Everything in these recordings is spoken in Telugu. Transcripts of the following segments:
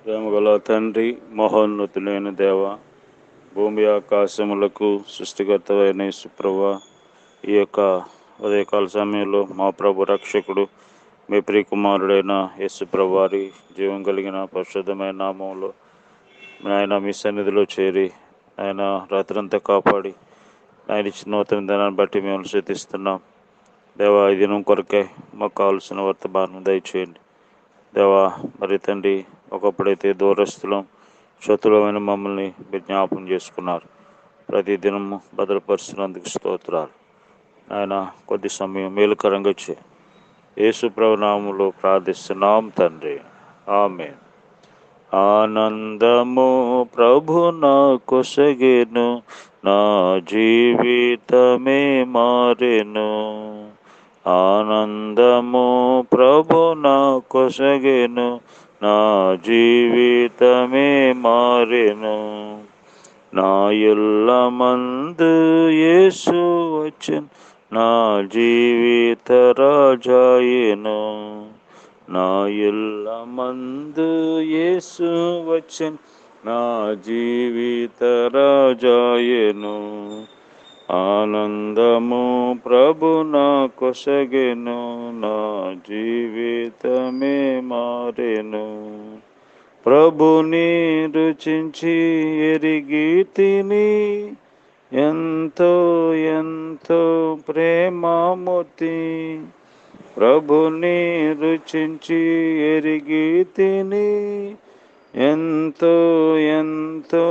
ప్రేమగల తండ్రి, మహోన్నతులైన దేవ, భూమి ఆకాశములకు సృష్టికర్తవైన యేసుప్రభువా, ఈ యొక్క ఉదయకాల సమయంలో మా ప్రభు రక్షకుడు మీ ప్రియకుమారుడైన యేసుప్రభు వారి జీవం కలిగిన పరిశుద్ధమైన నామంలో ఆయన మీ సన్నిధిలో చేరి ఆయన రాత్రంతా కాపాడి ఆయన ఇచ్చిన నూతన దినాన్ని బట్టి మేము శృతిస్తున్నాం. దేవా, ఈ దినం కొరకే మాకు కావలసిన వర్తమానం దయచేయండి. దేవా, మరి తండ్రి, ఒకప్పుడైతే దూరస్తులం, శత్రులమైన మమ్మల్ని మీరు జ్ఞాపకం చేసుకున్నారు. ప్రతి దినము భద్రపరుస్తున్నందుకు స్తోత్రాలు. ఆయన కొద్ది సమయం మేలుకరంగా యేసు ప్రభు నామములో ప్రార్థిస్తున్నాం తండ్రి, ఆమేన్. ఆనందము ప్రభు నా కొసగెను, నా జీవితమే మారెను. ఆనందము ప్రభు నా కొసగెను, నా జీవితమే మారెను. నా యుల్లమందు యేసు వచ్చెను, నా జీవిత రాజాయెను. నా యుల్లమందు యేసు వచ్చెను, నా జీవిత రాజాయెను. ఆనందము ప్రభు నా కొసగెను, నా జీవితమే మారెను. ప్రభుని రుచించి ఎరిగి తిని, ఎంతో ఎంతో ప్రేమమూర్తి. ప్రభుని రుచించి ఎరిగి తిని, ఎంతో ఎంతో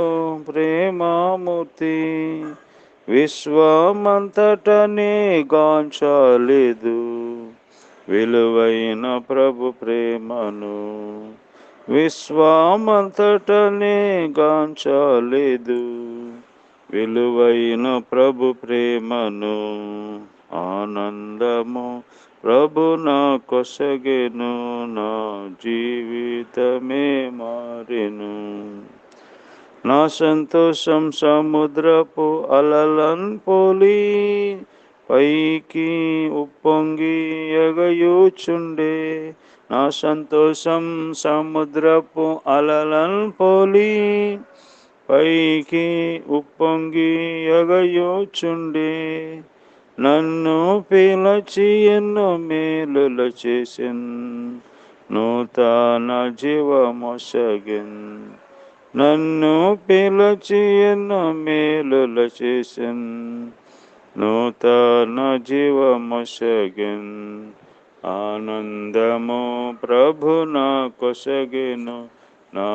ప్రేమమూర్తి. విశ్వమంతటనే గాంచలేదు విలువైన ప్రభు ప్రేమను. విశ్వమంతటనే గాంచలేదు విలువైన ప్రభు ప్రేమను. ఆనందము ప్రభు నా కొసగెను, నా జీవితమే మారెను. నా సంతోషం సముద్రపు అలలన్ పోలి, పైకి ఉప్పొంగి ఎగయుచుండే. నా సంతోషం సముద్రపు అలలన్ పోలి, పైకి ఉప్పొంగి ఎగయుచుండే. నన్ను పిలచి ఎన్నో మేలులు చేసెన్, నూతన జీవమొసగెన్. నన్ను పిలచి ఎన్నో మేలులు చేసెన్, నూతన జీవమొసగెన్. ఆనందము ప్రభు నా కొసగెను, నా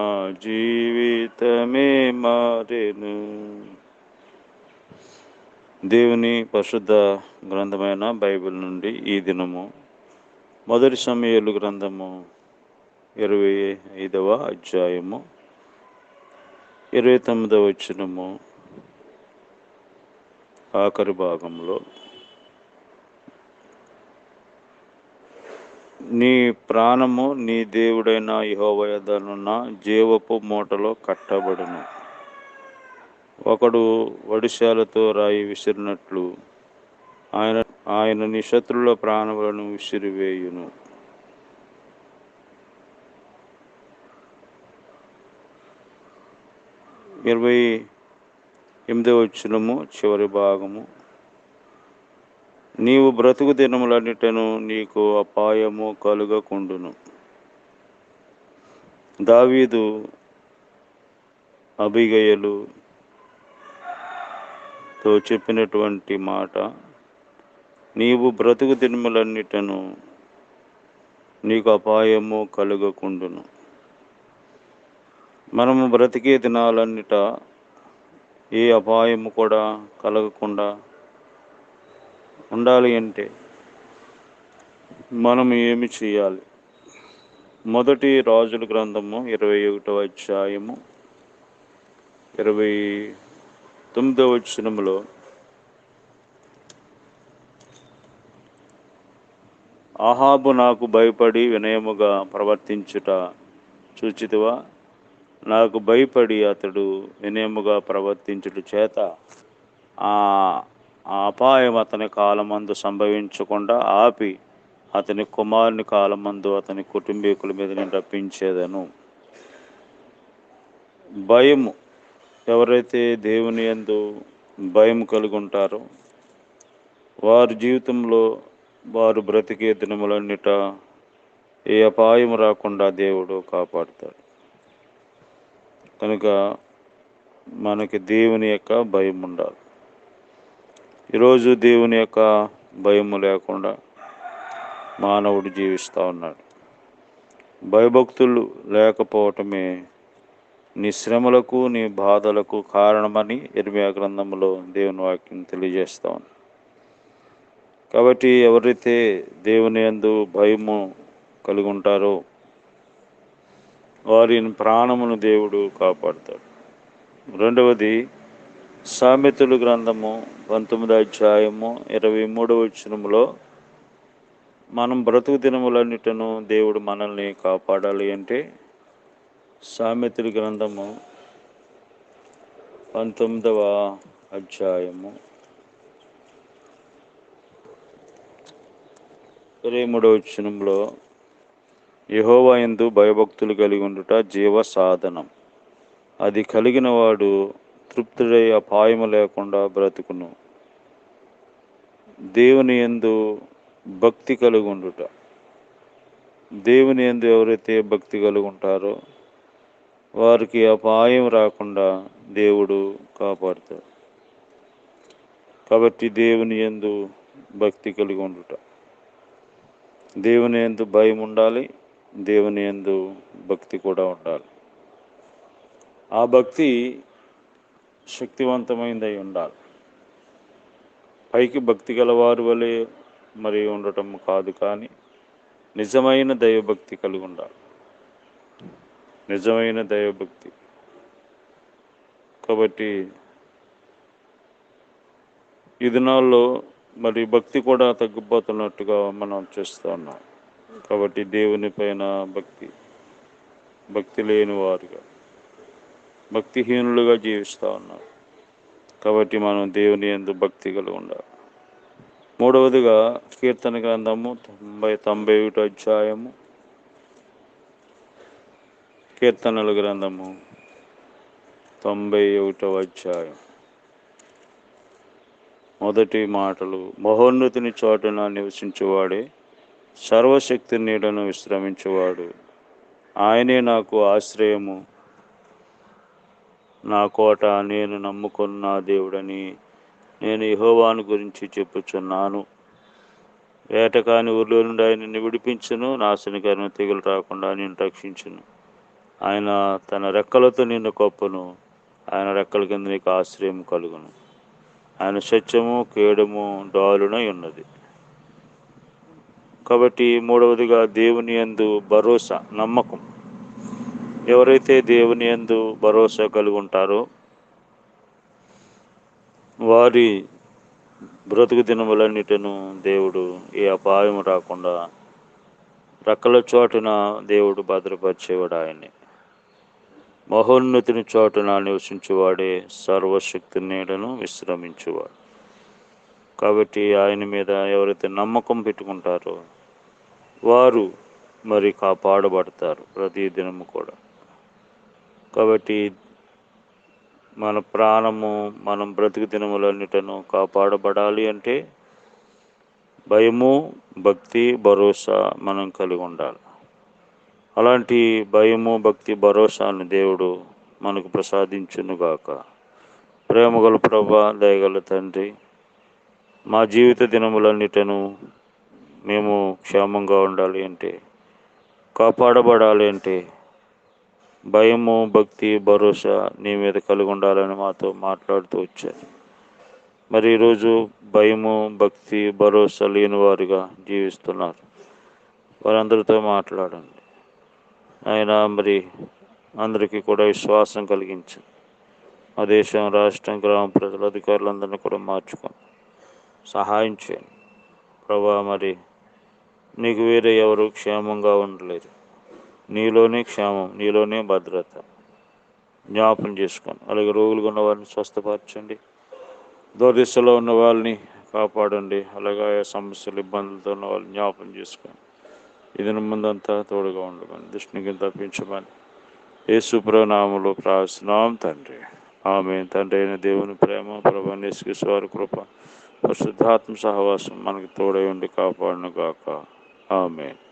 జీవితమే మారెను. దేవుని పరిశుద్ధ గ్రంథమైన బైబిల్ నుండి ఈ దినము మొదటి సమూయేలు గ్రంథము 25వ అధ్యాయము 29వ వచనము ఆఖరి భాగంలో, నీ ప్రాణము నీ దేవుడైన యెహోవా యొద్దనున్న జీవపు మూటలో కట్టబడును. ఒకడు వడిశాలతో రాయి విసిరినట్లు ఆయన నీ శత్రువుల ప్రాణములను విసిరివేయును. ఇరవై 28వ వచనము చివరి భాగము, నీవు బ్రతుకు దినములన్నిటను నీకు అపాయము కలుగకుండును. దావీదు అబీగయలుతో చెప్పినటువంటి మాట, నీవు బ్రతుకు దినములన్నిటను నీకు అపాయము కలుగకుండును. మనము బ్రతికే దినాలన్నిట ఏ అపాయము కూడా కలగకుండా ఉండాలి అంటే మనం ఏమి చేయాలి? మొదటి రాజుల గ్రంథము 21వ అధ్యాయము 29వ వచనములో, అహాబు నాకు భయపడి వినయముగా ప్రవర్తించుట చూచితివా? నాకు భయపడి అతడు వినయముగా ప్రవర్తించుట చేత ఆ అపాయం అతని కాలమందు సంభవించకుండా ఆపి అతని కుమారుని కాలమందు అతని కుటుంబీకుల మీద నేను రప్పించేదను. భయము, ఎవరైతే దేవుని యందు భయం కలిగి ఉంటారో వారి జీవితంలో వారు బ్రతికే దినములన్నిట ఏ అపాయం రాకుండా దేవుడు కాపాడుతాడు. కనుక మనకి దేవుని యొక్క భయం ఉండాలి. ఈరోజు దేవుని యొక్క భయము లేకుండా మానవుడు జీవిస్తూ ఉన్నాడు. భయభక్తులు లేకపోవటమే నీ శ్రమలకు నీ బాధలకు కారణమని ఇర్మియా గ్రంథంలో దేవుని వాక్యం తెలియజేస్తా ఉంది. కాబట్టి ఎవరైతే దేవుని యందు భయము కలిగి ఉంటారో వారి ప్రాణమును దేవుడు కాపాడుతాడు. రెండవది సామెతలు గ్రంథము 19వ అధ్యాయము 23వ వచనములో మనం బ్రతుకు దినములన్నిటను దేవుడు మనల్ని కాపాడాలి అంటే సామెతల గ్రంథము 19వ అధ్యాయము 23వ వచనంలో యెహోవా యందు భయభక్తులు కలిగి ఉండుట జీవ సాధనం, అది కలిగిన వాడు తృప్తుడై అపాయము లేకుండా బ్రతుకును. దేవుని యందు భక్తి కలిగి ఉండుట, దేవుని యందు ఎవరైతే భక్తి కలిగి ఉంటారో వారికి అపాయం రాకుండా దేవుడు కాపాడుతాడు. కాబట్టి దేవుని యందు భక్తి కలిగి ఉండుట, దేవుని యందు భయం ఉండాలి, దేవుని యందు భక్తి కూడా ఉండాలి. ఆ భక్తి శక్తివంతమైనదై ఉండాలి. పైకి భక్తి గలవారి వలె మరి ఉండటం కాదు, కానీ నిజమైన దైవభక్తి కలిగి ఉండాలి. నిజమైన దైవభక్తి. కాబట్టి ఈ దినాల్లో మరి భక్తి కూడా తగ్గిపోతున్నట్టుగా మనం చూస్తూ ఉన్నాం. కాబట్టి దేవుని పైన భక్తి లేని వారుగా, భక్తిహీనులుగా జీవిస్తూ ఉన్నారు. కాబట్టి మనం దేవుని యందు భక్తి కలిగి ఉండాలి. మూడవదిగా కీర్తన గ్రంథము 91వ అధ్యాయము, కీర్తనల గ్రంథము 91వ అధ్యాయం మొదటి మాటలు, మహోన్నతుని చోటున నివసించువాడే సర్వశక్తి నీడను విశ్రమించువాడు, ఆయనే నాకు ఆశ్రయము, నా కోట, నేను నమ్ముకున్న దేవుడని నేను యెహోవాను గురించి చెప్పుచున్నాను. వేటకాని ఊర్లో నుండి ఆయన నిన్ను విడిపించును, నాశనకరమైన తెగులు రాకుండా నిన్ను రక్షించును. ఆయన తన రెక్కలతో నిన్ను కప్పును, ఆయన రెక్కల కింద నీకు ఆశ్రయం కలుగును. ఆయన సత్యము కేడము డాలునై ఉన్నది. కాబట్టి మూడవదిగా దేవుని యందు భరోసా, నమ్మకం. ఎవరైతే దేవుని యందు భరోసా కలిగి ఉంటారో వారి బ్రతుకు దినములన్నిటను దేవుడు ఏ అపాయం రాకుండా రెక్కల చోటున దేవుడు భద్రపరిచేవాడు. ఆయన్ని మహోన్నతుని చోటున నివసించువాడే సర్వశక్తి నీడను విశ్రమించువాడు. కాబట్టి ఆయన మీద ఎవరైతే నమ్మకం పెట్టుకుంటారో వారు మరి కాపాడబడతారు ప్రతి దినము కూడా. కాబట్టి మన ప్రాణము, మనం బ్రతుకు దినములన్నిటను కాపాడబడాలి అంటే భయము, భక్తి, భరోసా మనం కలిగి ఉండాలి. అలాంటి భయము, భక్తి, భరోసాను దేవుడు మనకు ప్రసాదించునుగాక. ప్రేమగల ప్రభువా, దయగల తండ్రి, మా జీవిత దినములన్నిటను మేము క్షేమంగా ఉండాలి అంటే, కాపాడబడాలి అంటే భయము, భక్తి, భరోసా నీ మీద కలిగి ఉండాలని మాతో మాట్లాడుతూ వచ్చారు. మరి ఈరోజు భయము, భక్తి, భరోసా లేని వారుగా జీవిస్తున్నారు. వారందరితో మాట్లాడండి ఆయన. మరి అందరికీ కూడా విశ్వాసం కలిగించు. మా దేశం, రాష్ట్రం, గ్రామ ప్రజల అధికారులందరినీ కూడా మార్చుకొని సహాయం చేయండి ప్రభా. మరి నీకు వేరే ఎవరు క్షేమంగా ఉండలేరు. నీలోనే క్షేమం, నీలోనే భద్రత. జ్ఞాపం చేసుకోండి. అలాగే రోగులుగా ఉన్న వారిని స్వస్థపరచండి, దూరదిశలో ఉన్న వాళ్ళని కాపాడండి. అలాగే సమస్యలు, ఇబ్బందులతో ఉన్న వాళ్ళని జ్ఞాపం చేసుకోండి. ఇది ముందంతా తోడుగా ఉండమని, దృష్టికి తప్పించమని యేసు నామములో ప్రార్థిస్తున్నాం తండ్రి. ఆమె తండ్రి అయిన దేవుని ప్రేమ, ప్రభువైన యేసుక్రీస్తు వారి కృప, పరిశుద్ధాత్మ సహవాసం మనకి తోడై ఉండి కాపాడును గాక. ఆమేన్.